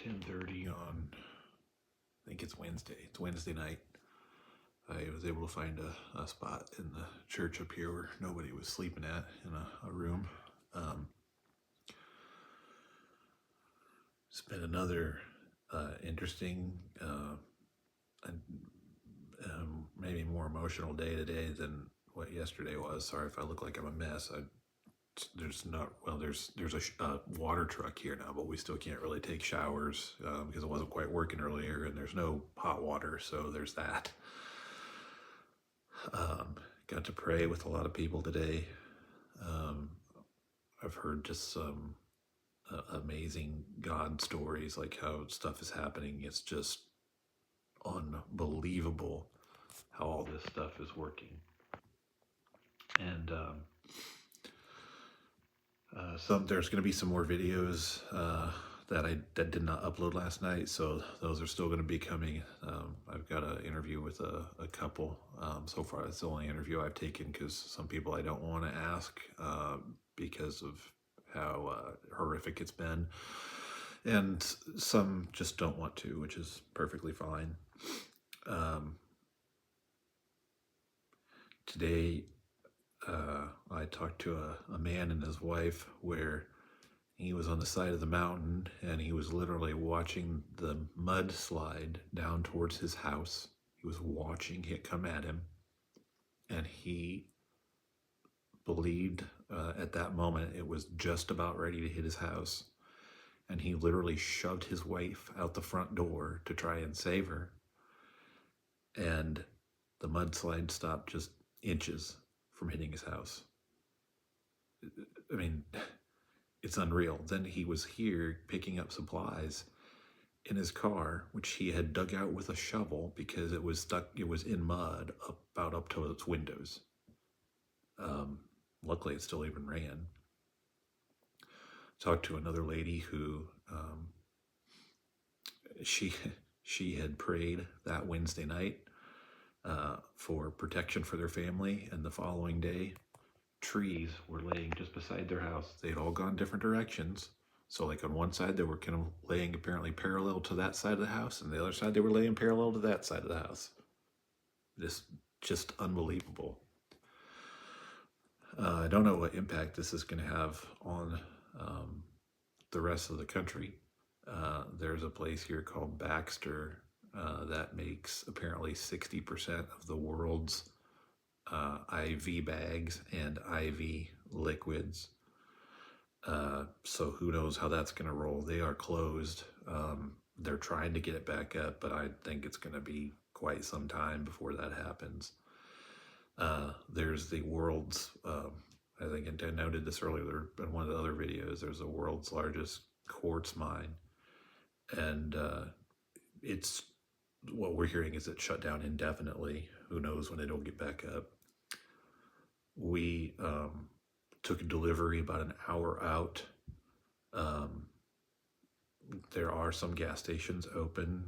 10:30 on, I think it's Wednesday. It's Wednesday night. I was able to find a spot in the church up here where nobody was sleeping at in a room. It's been another interesting, and maybe more emotional day today than what yesterday was. Sorry if I look like I'm a mess. There's a water truck here now, but we still can't really take showers because it wasn't quite working earlier, and there's no hot water, so there's that. Got to pray with a lot of people today. I've heard just some amazing God stories, like how stuff is happening. It's just unbelievable how all this stuff is working. And there's going to be some more videos that did not upload last night, so those are still going to be coming. I've got an interview with a couple. So far, it's the only interview I've taken because some people I don't want to ask because of how horrific it's been, and some just don't want to, which is perfectly fine. Today, I talked to a man and his wife where he was on the side of the mountain and he was literally watching the mud slide down towards his house. He was watching it come at him, and he believed at that moment it was just about ready to hit his house. And he literally shoved his wife out the front door to try and save her. And the mudslide stopped just inches from hitting his house. I mean, it's unreal. Then he was here picking up supplies in his car, which he had dug out with a shovel because it was stuck. It was in mud about up to its windows. Luckily, it still even ran. Talked to another lady who she had prayed that Wednesday night for protection for their family, and the following day, trees were laying just beside their house. They'd all gone different directions. So like on one side, they were kind of laying apparently parallel to that side of the house, and the other side, they were laying parallel to that side of the house. Just unbelievable. I don't know what impact this is going to have on the rest of the country. There's a place here called Baxter that makes apparently 60% of the world's IV bags and IV liquids. So who knows how that's going to roll. They are closed. They're trying to get it back up, but I think it's going to be quite some time before that happens. There's the world's, I think I noted this earlier in one of the other videos, there's the world's largest quartz mine. And it's, what we're hearing is it's shut down indefinitely. Who knows when it'll get back up. We took a delivery about an hour out. There are some gas stations open.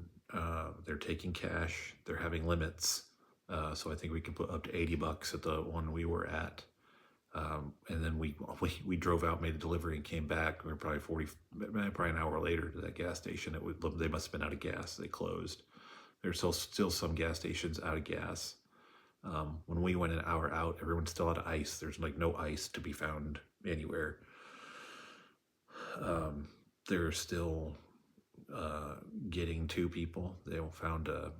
They're taking cash. They're having limits. So I think we can put up to $80 at the one we were at. And then we drove out, made a delivery, and came back. We were probably an hour later to that gas station. They must have been out of gas. They closed. There's still some gas stations out of gas. When we went an hour out, everyone's still out of ice. There's like no ice to be found anywhere. They're still getting two people. They found a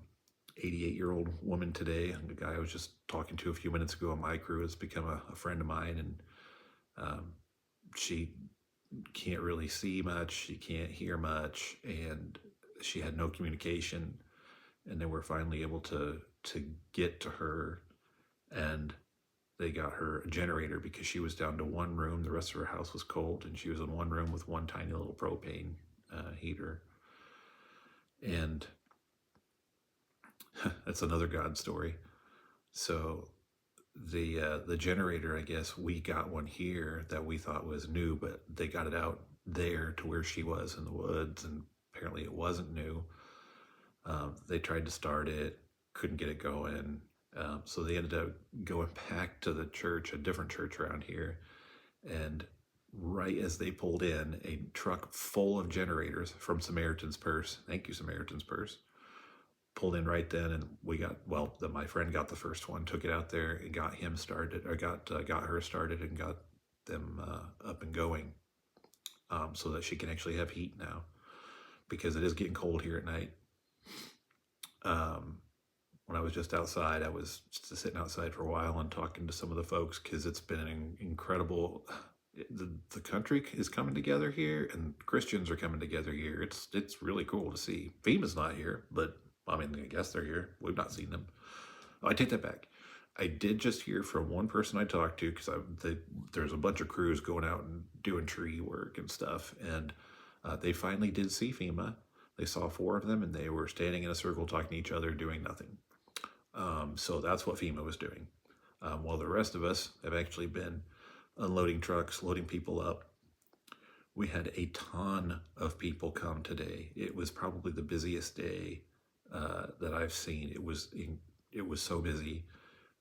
88-year-old woman today. And the guy I was just talking to a few minutes ago on my crew has become a friend of mine, and she can't really see much, she can't hear much, and she had no communication. And they were finally able to get to her, and they got her a generator because she was down to one room. The rest of her house was cold, and she was in one room with one tiny little propane heater. And that's another God story. So the generator, I guess we got one here that we thought was new, but they got it out there to where she was in the woods, and apparently it wasn't new. They tried to start it, couldn't get it going. So they ended up going back to the church, a different church around here, and right as they pulled in, a truck full of generators from Samaritan's Purse. Thank you, Samaritan's Purse. Pulled in right then, and my friend got the first one, took it out there and got him started, or got her started and got them up and going, so that she can actually have heat now, because it is getting cold here at night. When I was just outside, I was just sitting outside for a while and talking to some of the folks, because it's been an incredible. The country is coming together here, and Christians are coming together here. It's really cool to see. FEMA's not here, but I mean, I guess they're here. We've not seen them. Oh, I take that back. I did just hear from one person I talked to, because there's a bunch of crews going out and doing tree work and stuff, and they finally did see FEMA. They saw 4 of them, and they were standing in a circle talking to each other, doing nothing. So that's what FEMA was doing. While the rest of us have actually been unloading trucks, loading people up. We had a ton of people come today. It was probably the busiest day that I've seen. It was so busy.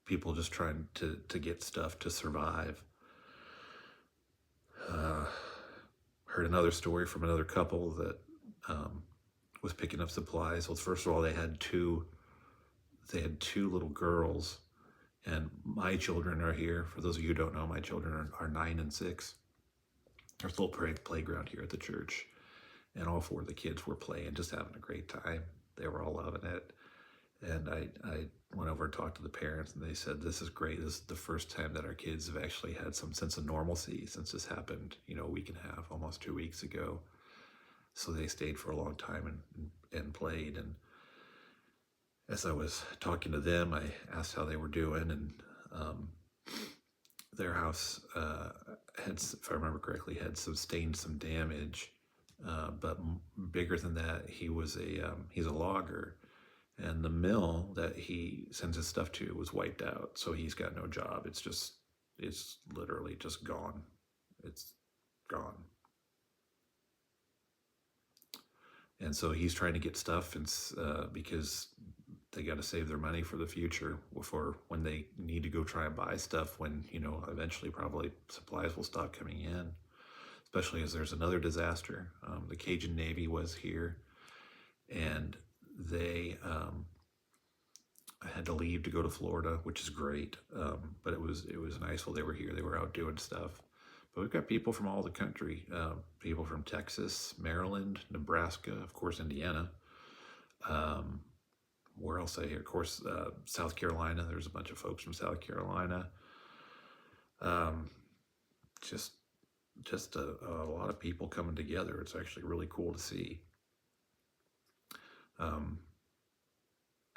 People just trying to get stuff to survive. Heard another story from another couple that was picking up supplies. Well, first of all, they had two little girls, and my children are here. For those of you who don't know, my children are 9 and 6. There's a little playground here at the church, and all 4 of the kids were playing, just having a great time. They were all loving it. And I went over and talked to the parents, and they said, this is great. This is the first time that our kids have actually had some sense of normalcy since this happened, a week and a half, almost 2 weeks ago. So they stayed for a long time and played. And as I was talking to them, I asked how they were doing, and their house had, if I remember correctly, had sustained some damage, but bigger than that, he's a logger, and the mill that he sends his stuff to was wiped out, so he's got no job. It's literally just gone. It's gone. And so he's trying to get stuff, and because they got to save their money for the future, for when they need to go try and buy stuff, when eventually probably supplies will stop coming in, especially as there's another disaster. The Cajun Navy was here, and they had to leave to go to Florida, which is great, but it was nice while they were here. They were out doing stuff. But we've got people from all the country, people from Texas, Maryland, Nebraska, of course, Indiana. Where else I hear? Of course, South Carolina. There's a bunch of folks from South Carolina. Just a lot of people coming together. It's actually really cool to see. I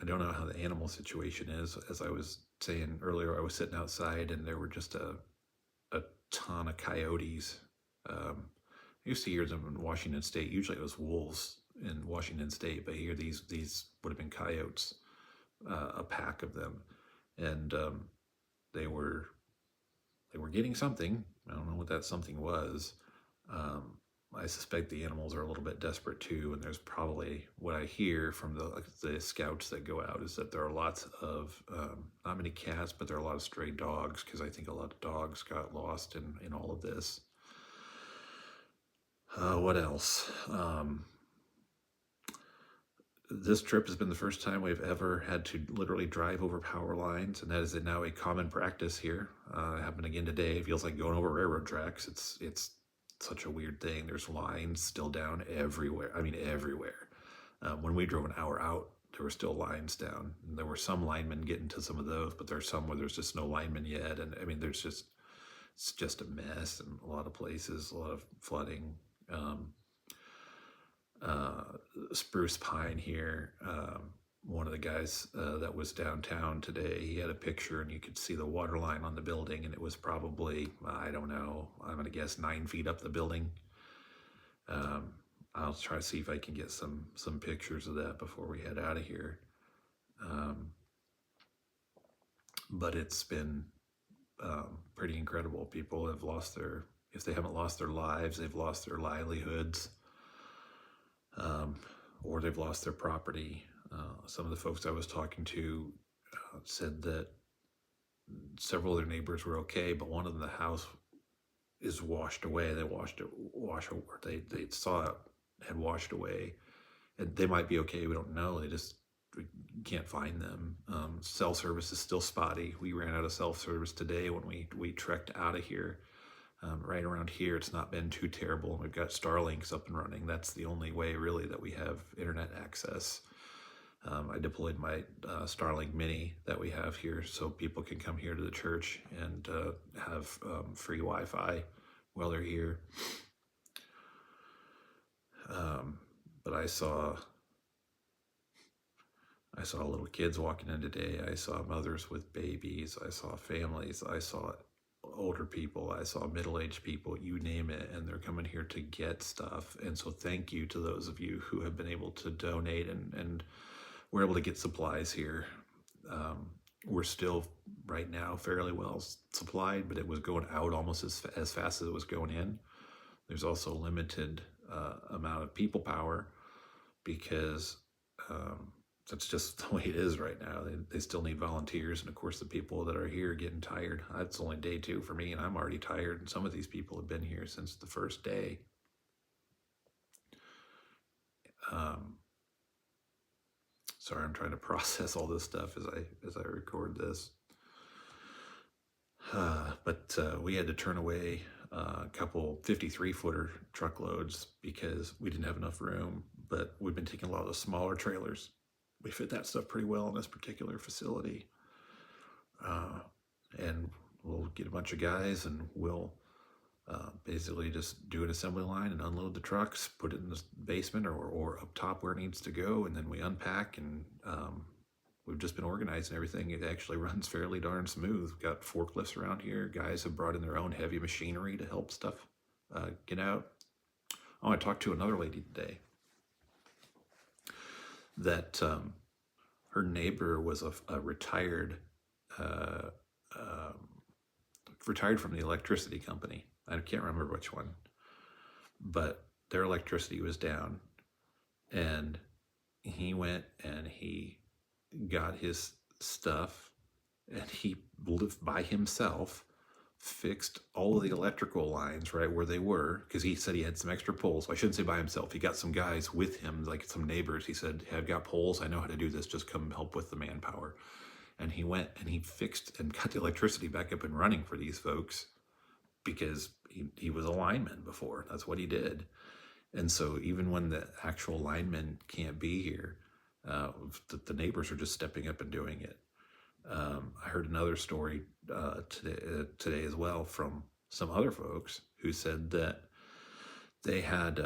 don't know how the animal situation is. As I was saying earlier, I was sitting outside, and there were just a ton of coyotes. I used to hear them in Washington State. Usually it was wolves in Washington State, but here these would have been coyotes, a pack of them, and they were getting something. I don't know what that something was. I suspect the animals are a little bit desperate too, and there's probably, what I hear from the scouts that go out, is that there are lots of, not many cats, but there are a lot of stray dogs, because I think a lot of dogs got lost in all of this. What else? This trip has been the first time we've ever had to literally drive over power lines, and that is now a common practice here. It happened again today. It feels like going over railroad tracks. It's such a weird thing. There's lines still down everywhere. I mean, everywhere. When we drove an hour out, there were still lines down. And there were some linemen getting to some of those, but there's some where there's just no linemen yet. And I mean, it's just a mess in a lot of places, a lot of flooding. Spruce Pine here, one of the guys that was downtown today, he had a picture, and you could see the water line on the building, and it was probably, I don't know, I'm going to guess 9 feet up the building. I'll try to see if I can get some pictures of that before we head out of here. But it's been pretty incredible. People have lost if they haven't lost their lives, they've lost their livelihoods, or they've lost their property. Some of the folks I was talking to said that several of their neighbors were okay, but one of them, the house is washed away. They saw it had washed away, and they might be okay. We don't know. We can't find them. Cell service is still spotty. We ran out of cell service today when we trekked out of here. Right around here, it's not been too terrible, and we've got Starlinks up and running. That's the only way really that we have internet access. I deployed my Starlink Mini that we have here so people can come here to the church and have free Wi-Fi while they're here. But I saw little kids walking in today. I saw mothers with babies. I saw families. I saw older people. I saw middle-aged people, you name it, and they're coming here to get stuff. And so thank you to those of you who have been able to donate and we're able to get supplies here. We're still right now fairly well supplied, but it was going out almost as fast as it was going in. There's also limited amount of people power because that's just the way it is right now. They still need volunteers, and of course the people that are here are getting tired. It's only day 2 for me, and I'm already tired, and some of these people have been here since the first day. Sorry, I'm trying to process all this stuff as I record this. But we had to turn away a couple 53-footer truckloads because we didn't have enough room, but we've been taking a lot of the smaller trailers. We fit that stuff pretty well in this particular facility. And we'll get a bunch of guys and we'll basically just do an assembly line and unload the trucks, put it in the basement or up top where it needs to go, and then we unpack, and we've just been organizing everything. It actually runs fairly darn smooth. We've got forklifts around here. Guys have brought in their own heavy machinery to help stuff get out. I talked to another lady today that her neighbor was a retired from the electricity company. I can't remember which one, but their electricity was down, and he went and he got his stuff, and he lived by himself, fixed all of the electrical lines right where they were, because he said he had some extra poles. I shouldn't say by himself. He got some guys with him, like some neighbors. He said, hey, I've got poles. I know how to do this. Just come help with the manpower. And he went and he fixed and got the electricity back up and running for these folks because he was a lineman before. That's what he did. And so even when the actual linemen can't be here, the neighbors are just stepping up and doing it. I heard another story today as well from some other folks who said that they had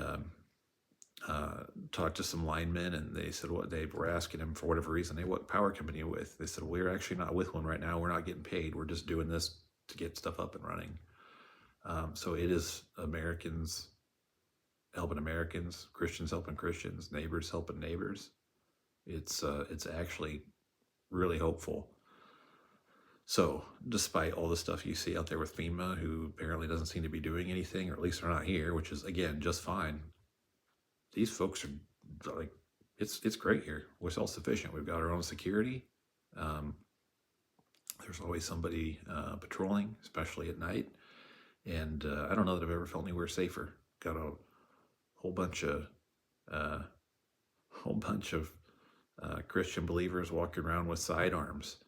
talked to some linemen, and they said what they were asking him for whatever reason, hey, what power company are you with? They said, we're actually not with one right now. We're not getting paid. We're just doing this to get stuff up and running. So it is Americans helping Americans, Christians helping Christians, neighbors helping neighbors. It's actually really hopeful. So despite all the stuff you see out there with FEMA, who apparently doesn't seem to be doing anything, or at least they're not here, which is, again, just fine. These folks are like, it's great here. We're self-sufficient. We've got our own security. There's always somebody patrolling, especially at night. And I don't know that I've ever felt anywhere safer. Got a whole bunch of Christian believers walking around with sidearms,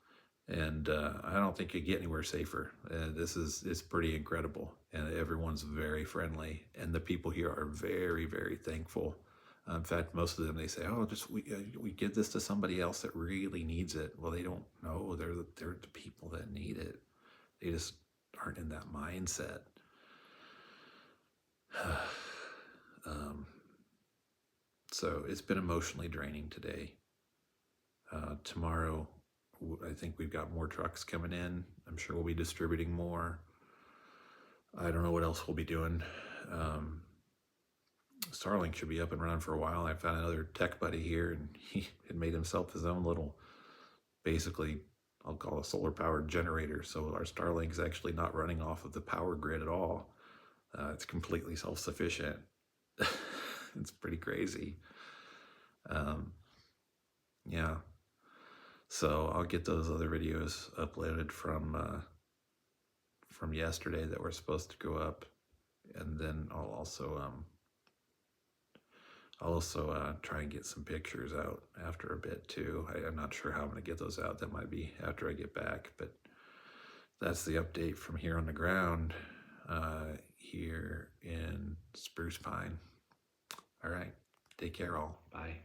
and I don't think you get anywhere safer. It's pretty incredible, and everyone's very friendly, and the people here are very, very thankful. In fact, most of them, they say, "Oh, we give this to somebody else that really needs it." Well, they don't know they're the people that need it. They just aren't in that mindset. So it's been emotionally draining today. Tomorrow, I think we've got more trucks coming in. I'm sure we'll be distributing more. I don't know what else we'll be doing. Starlink should be up and running for a while. I found another tech buddy here, and he had made himself his own little, basically, I'll call it a solar-powered generator. So our Starlink is actually not running off of the power grid at all. It's completely self-sufficient. It's pretty crazy. Yeah. So I'll get those other videos uploaded from yesterday that were supposed to go up. And then I'll also try and get some pictures out after a bit too. I'm not sure how I'm going to get those out. That might be after I get back, but that's the update from here on the ground here in Spruce Pine. All right. Take care all. Bye.